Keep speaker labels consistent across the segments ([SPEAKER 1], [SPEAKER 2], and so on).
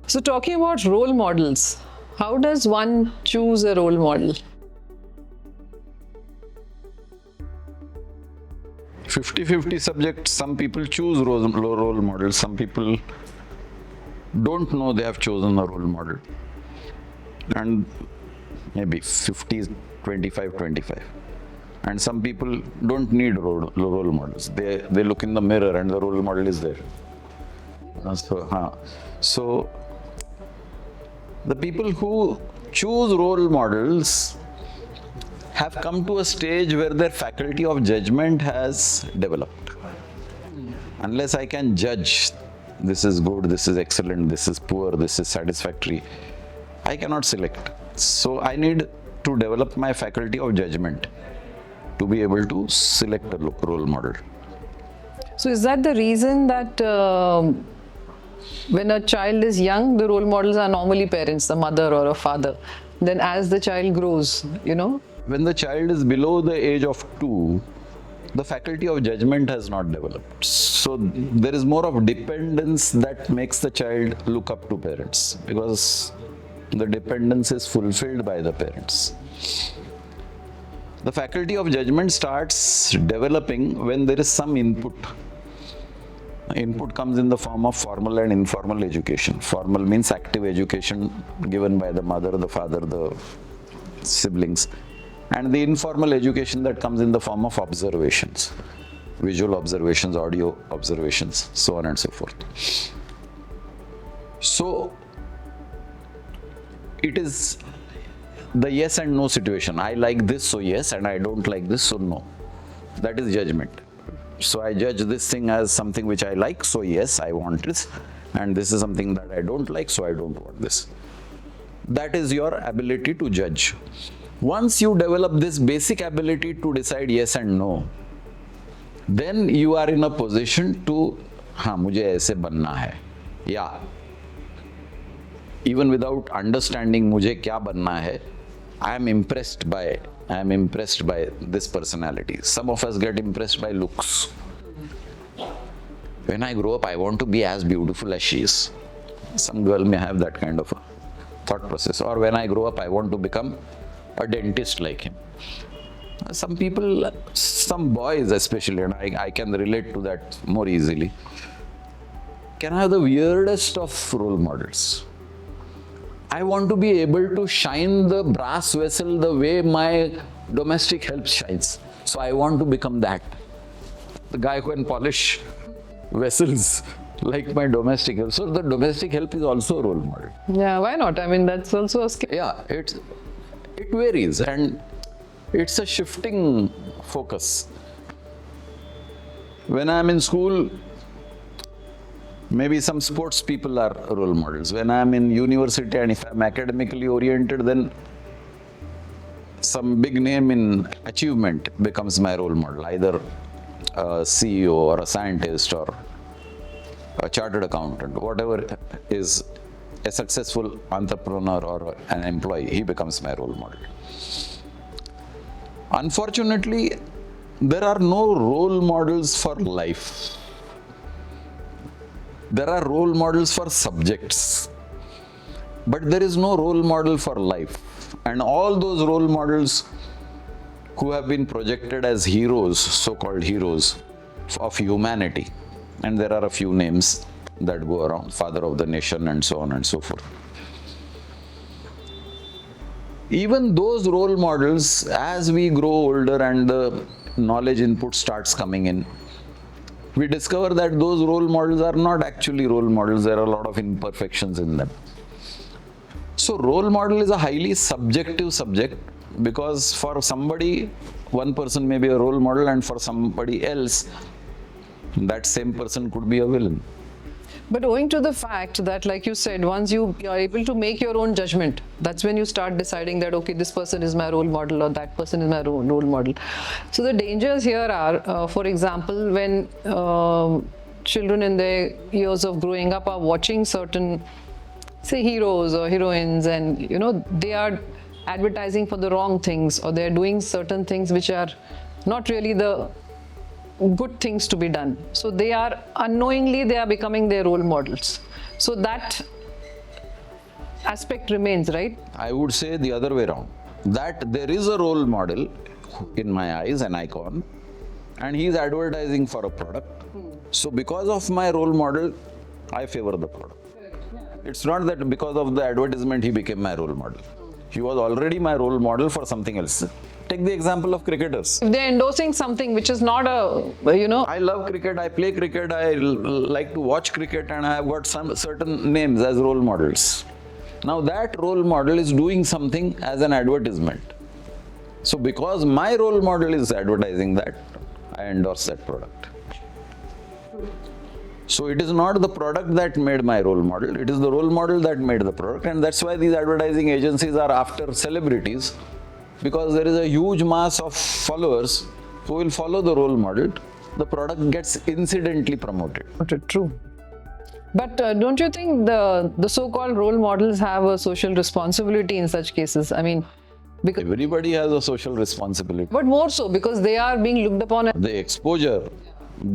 [SPEAKER 1] So talking about role models, how does one choose a role model?
[SPEAKER 2] 50-50 subject. Some people choose role models. Some people don't know they have chosen a role model. And maybe 50 25-25. And some people don't need role models. They look in the mirror and the role model is there. So the people who choose role models have come to a stage where their faculty of judgment has developed. Unless I can judge, this is good, this is excellent, this is poor, this is satisfactory, I cannot select. So I need to develop my faculty of judgment to be able to select a role model.
[SPEAKER 1] So is that the reason that when a child is young, the role models are normally parents, the mother or a father? Then as the child grows,
[SPEAKER 2] When the child is below the age of 2, the faculty of judgment has not developed. So there is more of dependence that makes the child look up to parents, because the dependence is fulfilled by the parents. The faculty of judgment starts developing when there is some input. Input comes in the form of formal and informal education. Formal means active education given by the mother, the father, the siblings. And the informal education that comes in the form of observations, visual observations, audio observations, so on and so forth. So it is the yes and no situation. I like this, so yes, and I don't like this, so no. That is judgment. So I judge this thing as something which I like, so yes, I want this, and this is something that I don't like, so I don't want this. That is your ability to judge. Once you develop this basic ability to decide yes and no, then you are in a position to, मुझे ऐसे बनना है, या even without understanding मुझे क्या बनना है, I am impressed by this personality. Some of us get impressed by looks. When I grow up, I want to be as beautiful as she is. Some girl may have that kind of a thought process. Or when I grow up, I want to become a dentist like him. Some people, some boys especially, and I can relate to that more easily, can have the weirdest of role models. I want to be able to shine the brass vessel the way my domestic help shines. So I want to become that. The guy who can polish vessels like my domestic help. So the domestic help is also a role model.
[SPEAKER 1] Yeah, why not? I mean, that's also a skill.
[SPEAKER 2] Yeah, it varies, and it's a shifting focus. When I'm in school, maybe some sports people are role models. When I'm in university and if I'm academically oriented, then some big name in achievement becomes my role model, either a CEO or a scientist or a chartered accountant, whatever is a successful entrepreneur or an employee, he becomes my role model. Unfortunately, there are no role models for life. There are role models for subjects, but there is no role model for life. And all those role models who have been projected as heroes, so-called heroes of humanity, and there are a few names that go around, father of the nation and so on and so forth. Even those role models, as we grow older and the knowledge input starts coming in, we discover that those role models are not actually role models. There are a lot of imperfections in them. So role model is a highly subjective subject, because for somebody, one person may be a role model, and for somebody else, that same person could be a villain.
[SPEAKER 1] But owing to the fact that, like you said, once you are able to make your own judgment, that's when you start deciding that, okay, this person is my role model or that person is my role model. So the dangers here are, for example, when children in their years of growing up are watching certain, say, heroes or heroines, and they are advertising for the wrong things, or they're doing certain things which are not really the good things to be done. So they are unknowingly, they are becoming their role models. So that aspect remains, right?
[SPEAKER 2] I would say the other way around. That there is a role model in my eyes, an icon, and he is advertising for a product. So because of my role model, I favor the product. It's not that because of the advertisement he became my role model. He was already my role model for something else. Take the example of cricketers.
[SPEAKER 1] If they're endorsing something which is not
[SPEAKER 2] I love cricket, I play cricket, I like to watch cricket, and I have got some certain names as role models. Now that role model is doing something as an advertisement. So because my role model is advertising that, I endorse that product. So it is not the product that made my role model, it is the role model that made the product, and that's why these advertising agencies are after celebrities, because there is a huge mass of followers who will follow the role model. The product gets incidentally promoted.
[SPEAKER 1] True. But don't you think the so-called role models have a social responsibility in such cases? I mean, because
[SPEAKER 2] Everybody has a social responsibility.
[SPEAKER 1] but more so because they are being looked upon as
[SPEAKER 2] The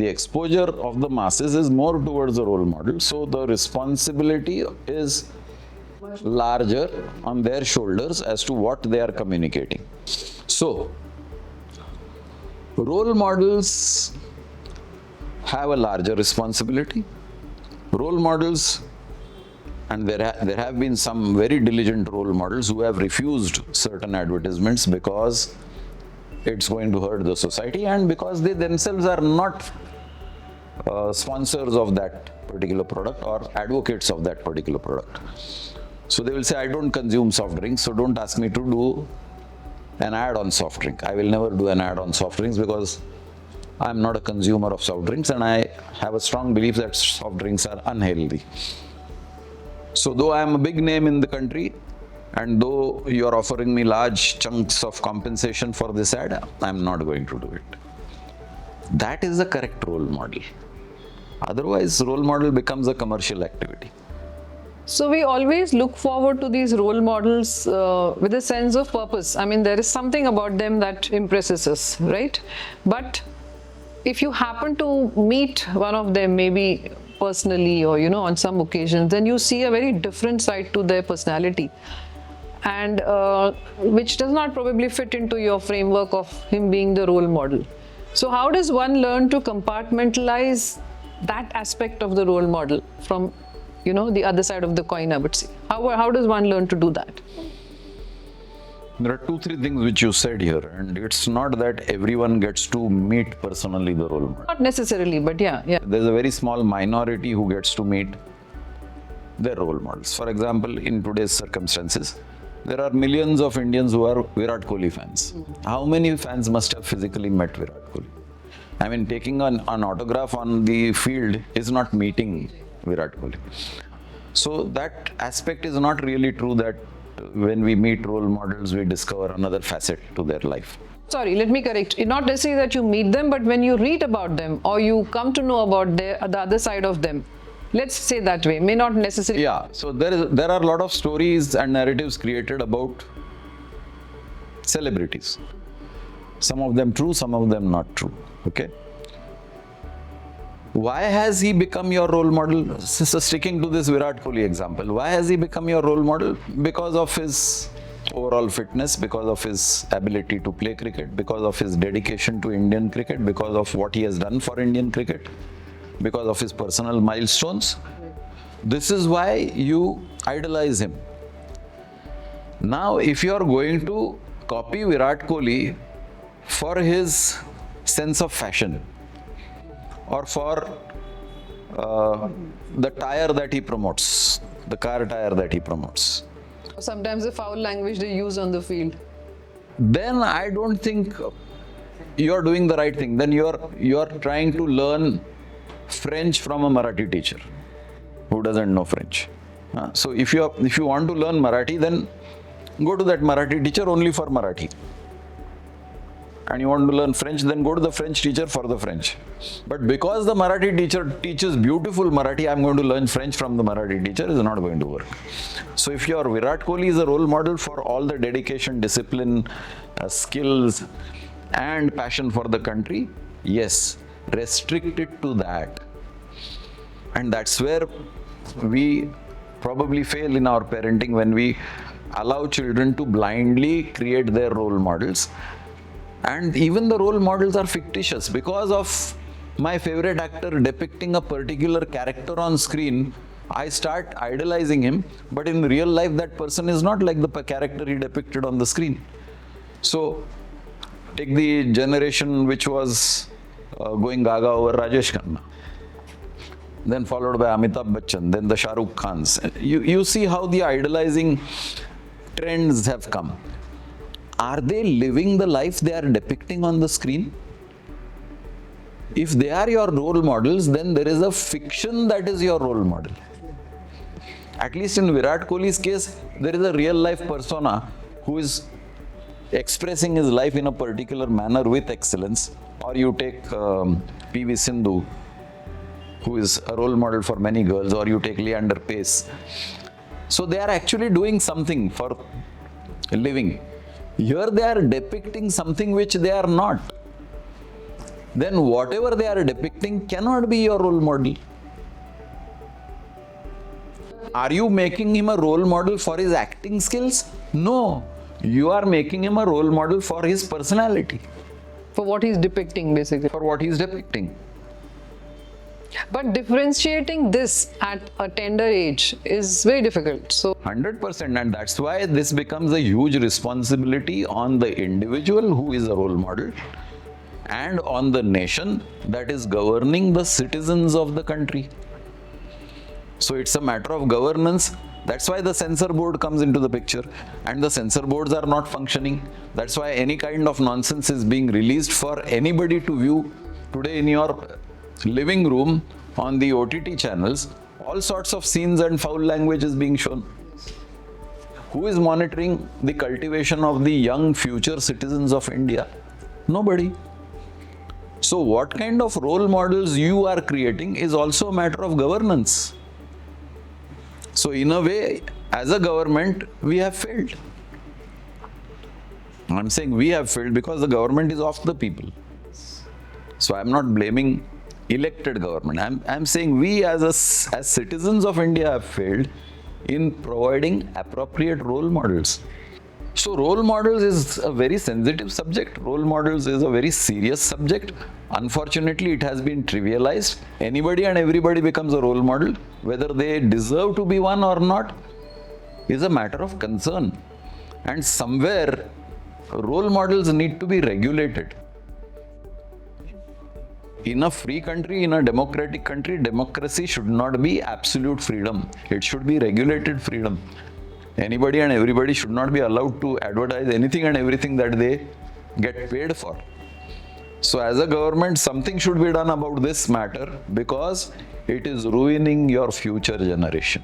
[SPEAKER 2] exposure of the masses is more towards the role model, so the responsibility is larger on their shoulders as to what they are communicating. So role models have a larger responsibility. Role models, and there have been some very diligent role models who have refused certain advertisements because it's going to hurt the society, and because they themselves are not sponsors of that particular product or advocates of that particular product. So they will say, I don't consume soft drinks, so don't ask me to do an ad on soft drink. I will never do an ad on soft drinks because I'm not a consumer of soft drinks, and I have a strong belief that soft drinks are unhealthy. So though I am a big name in the country, and though you are offering me large chunks of compensation for this ad, I'm not going to do it. That is the correct role model. Otherwise, role model becomes a commercial activity.
[SPEAKER 1] So we always look forward to these role models with a sense of purpose. I mean, there is something about them that impresses us, right? But if you happen to meet one of them, maybe personally or on some occasions, then you see a very different side to their personality, and which does not probably fit into your framework of him being the role model. So how does one learn to compartmentalize that aspect of the role model from the other side of the coin, I would say? How does one learn to do that?
[SPEAKER 2] There are 2-3 things which you said here, and it's not that everyone gets to meet personally the role model.
[SPEAKER 1] Not necessarily, but yeah.
[SPEAKER 2] There's a very small minority who gets to meet their role models. For example, in today's circumstances, there are millions of Indians who are Virat Kohli fans. How many fans must have physically met Virat Kohli? I mean, taking an autograph on the field is not meeting Virat Kohli. So that aspect is not really true, that when we meet role models, we discover another facet to their life.
[SPEAKER 1] Sorry, let me correct. It's not necessarily that you meet them, but when you read about them or you come to know about the other side of them, let's say that way, may not necessarily.
[SPEAKER 2] Yeah, so there are a lot of stories and narratives created about celebrities. Some of them true, some of them not true. Okay. Why has he become your role model? So sticking to this Virat Kohli example, why has he become your role model? Because of his overall fitness, because of his ability to play cricket, because of his dedication to Indian cricket, because of what he has done for Indian cricket, because of his personal milestones. This is why you idolize him. Now, if you are going to copy Virat Kohli for his sense of fashion, or for the tire that he promotes, the car tire that he promotes,
[SPEAKER 1] Sometimes the foul language they use on the field.
[SPEAKER 2] then I don't think you are doing the right thing. Then you are trying to learn French from a Marathi teacher who doesn't know French. So if you want to learn Marathi, then go to that Marathi teacher only for Marathi. And you want to learn French, then go to the French teacher for the French. But because the Marathi teacher teaches beautiful Marathi, I'm going to learn French from the Marathi teacher, is not going to work. So if your Virat Kohli is a role model for all the dedication, discipline, skills and passion for the country, yes, restrict it to that. And that's where we probably fail in our parenting when we allow children to blindly create their role models. And even the role models are fictitious. Because of my favorite actor depicting a particular character on screen, I start idolizing him, but in real life that person is not like the character he depicted on the screen. So take the generation which was going gaga over Rajesh Khanna, then followed by Amitabh Bachchan, then the Shah Rukh Khans. You see how the idolizing trends have come. Are they living the life they are depicting on the screen? If they are your role models, then there is a fiction that is your role model. At least in Virat Kohli's case, there is a real life persona who is expressing his life in a particular manner with excellence. Or you take PV Sindhu, who is a role model for many girls, or you take Leander Pace. So they are actually doing something for a living. Here they are depicting something which they are not. Then whatever they are depicting cannot be your role model. Are you making him a role model for his acting skills? No. You are making him a role model for his personality.
[SPEAKER 1] For what he's depicting, basically.
[SPEAKER 2] For what he's depicting.
[SPEAKER 1] But differentiating this at a tender age is very difficult. So
[SPEAKER 2] 100%, and that's why this becomes a huge responsibility on the individual who is a role model and on the nation that is governing the citizens of the country. So it's a matter of governance. That's why the censor board comes into the picture, and the censor boards are not functioning. That's why any kind of nonsense is being released for anybody to view. Today in your living room on the OTT channels, all sorts of scenes and foul language is being shown. Who is monitoring the cultivation of the young future citizens of India? Nobody. So what kind of role models you are creating is also a matter of governance. So in a way, as a government, we have failed. I'm saying we have failed because the government is of the people. So I'm not blaming elected government. I'm saying we as citizens of India have failed in providing appropriate role models. So role models is a very sensitive subject. Role models is a very serious subject. Unfortunately, it has been trivialized. Anybody and everybody becomes a role model. Whether they deserve to be one or not is a matter of concern. And somewhere, role models need to be regulated. In a free country, in a democratic country, democracy should not be absolute freedom. It should be regulated freedom. Anybody and everybody should not be allowed to advertise anything and everything that they get paid for. So as a government, something should be done about this matter because it is ruining your future generation.